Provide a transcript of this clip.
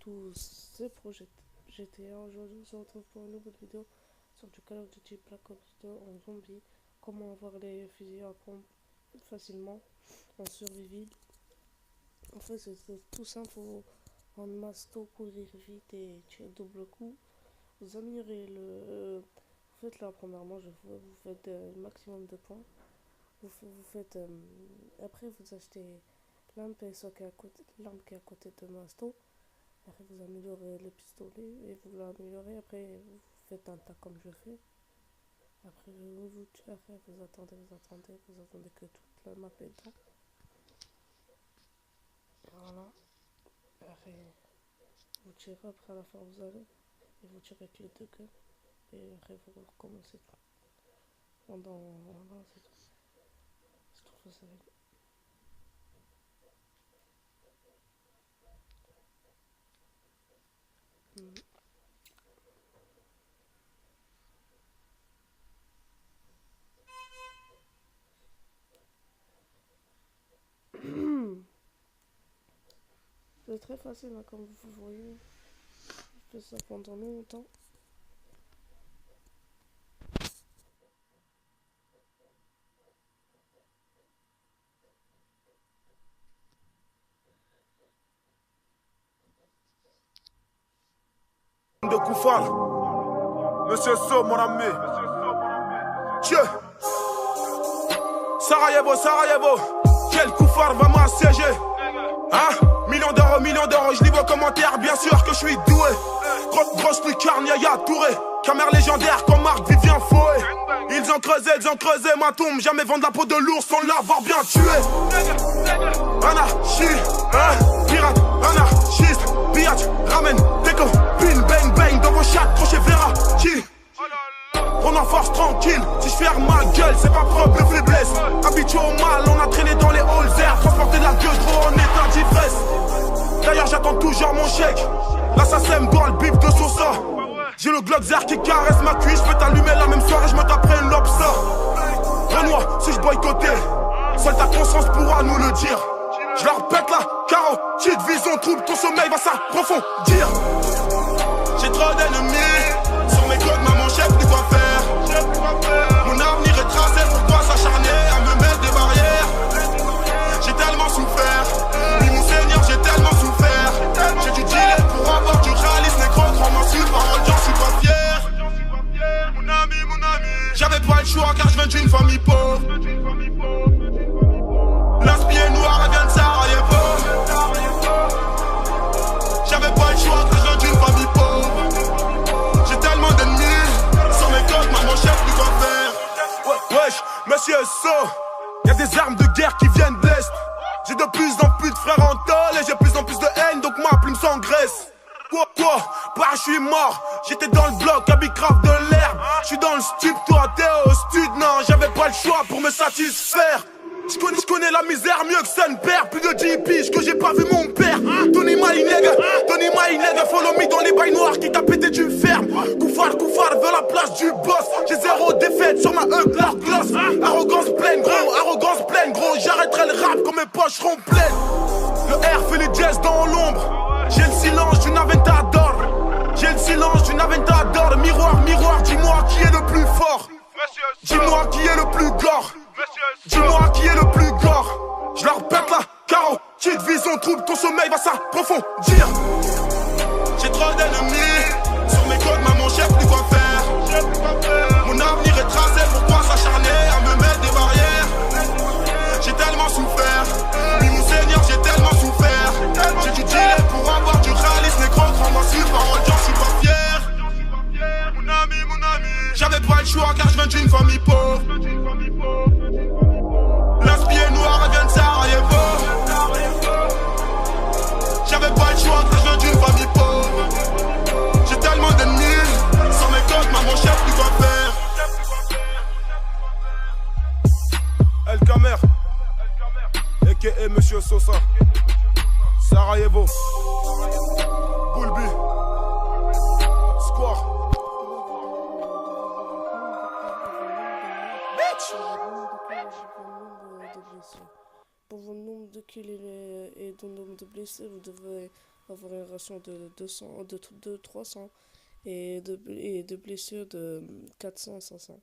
tous, c'est Projet GTA. Aujourd'hui, on se retrouve pour une nouvelle vidéo sur du Call of Duty Black Ops 2 en zombie. Comment avoir les fusils à pompe facilement en survie. En fait, c'est tout simple. Faut en masto, courir vite et tirer double coup. Vous améliorez vous faites la première manche, vous faites le maximum de points. Vous faites. Après, vous achetez l'arme qui est à côté de masto. Après, vous améliorez le pistolet et vous l'améliorez. Après, vous faites un tas comme je fais. Après, vous tuez. Après, vous attendez que toute la map est dedans. Voilà. Après, vous tirez. Après, à la fin, vous allez. Et vous tirez avec les deux guns. Et après, vous recommencez tout. Voilà, c'est tout. C'est trop facile. C'est très facile, hein, comme vous voyez. Je fais ça pendant longtemps. De Koufal, Monsieur So, mon ami. Dieu, Sarajevo, Sarajevo, quel Koufal va m'assiéger? Hein? Millions d'euros, je lis vos commentaires, bien sûr que je suis doué. Grosse lucarne, Yaya Touré. Camère légendaire comme Marc Vivien Foé. Ils ont creusé ma tombe. Jamais vendre la peau de l'ours sans l'avoir bien tué. Anarchie, hein? Pirate, anarchiste, pillage, ramène des copines, bang bang dans vos chats, crochet Verratti. On en force tranquille, si je ferme ma gueule, c'est pas propre de faiblesse. Habitué au mal, on a traîné dans les halls air, transporté de la gueule gros en état d'ivresse. D'ailleurs j'attends toujours mon chèque. L'assassin me doit le bif de Sosa. J'ai le Glockzer qui caresse ma cuisse, je peux t'allumer la même soirée, je me taperai une lobster. Renoir, si je boycottais, seule ta conscience pourra nous le dire. Je leur pète la carotide, vision trouble, ton sommeil va s'approfondir. J'ai trop d'ennemis, sur mes côtes, maman, chef, plus quoi faire. Mon avenir est tracé, pourquoi s'acharner à me mettre des barrières? J'ai tellement souffert, oui mon seigneur, j'ai tellement souffert. J'ai dû dealer pour avoir du réalisme, négro, crois-moi sur parole, j'en suis pas fier. Mon ami, j'avais pas le choix car je viens d'une famille pauvre. L'inspire est noir, elle vient de Sarajevo. J'avais pas le choix car je viens d'une famille pauvre. J'ai tellement d'ennemis, sur mes côtes, maman chef, plus quoi faire. Wesh, monsieur So, y'a des armes de guerre qui viennent de l'Est. J'ai de plus en plus de frères en tôle et j'ai plus en plus de haine, donc ma plume s'engraisse. Quoi? Bah je suis mort, j'étais dans le bloc, à Bicraft de l'herbe. J'suis dans le stup, toi t'es au stud, non, j'avais pas le choix pour me satisfaire. J'connais la misère mieux que son père. Plus de 10 piges que j'ai pas vu mon père. Tony my nigga, follow me dans les bails noirs qui t'a pété du ferme. Koufar veut la place du boss. J'ai zéro défaite sur ma leur gloss. Arrogance pleine gros, j'arrêterai le rap quand mes poches seront pleines. Le R fait les jazz dans l'ombre. J'ai le silence d'une Aventador. Miroir, dis-moi qui est le plus fort. Dis-moi qui est le plus gore. Dis-moi qui est le plus gore. Je leur pète la carotide, vision trouble, ton sommeil va s'approfondir. J'ai trop d'ennemis, sur mes côtes, maman chef, plus quoi faire. Mon avenir est tracé, pourquoi s'acharner à me mettre des barrières? J'ai tellement souffert, oui mon seigneur, j'ai tellement souffert. J'ai dû dealer pour avoir du réalisme, négro, crois-moi sur parole, j'en suis pas fier. Mon ami, j'avais pas le choix car je viens d'une famille pauvre. L'inspire est noir, elle vient de Sarajevo. J'avais pas le choix car je viens d'une famille pauvre. J'ai tellement d'ennemis, sur mes côtes, maman chef, plus quoi faire. El Kamer, a.k.a. Monsieur Sosa, Sarajevo, Bulbi, Square. Pour vos nombres de kills et de nombre de blessés, vous devez avoir une ration de 200, de 300 et de blessures de 400 à 500.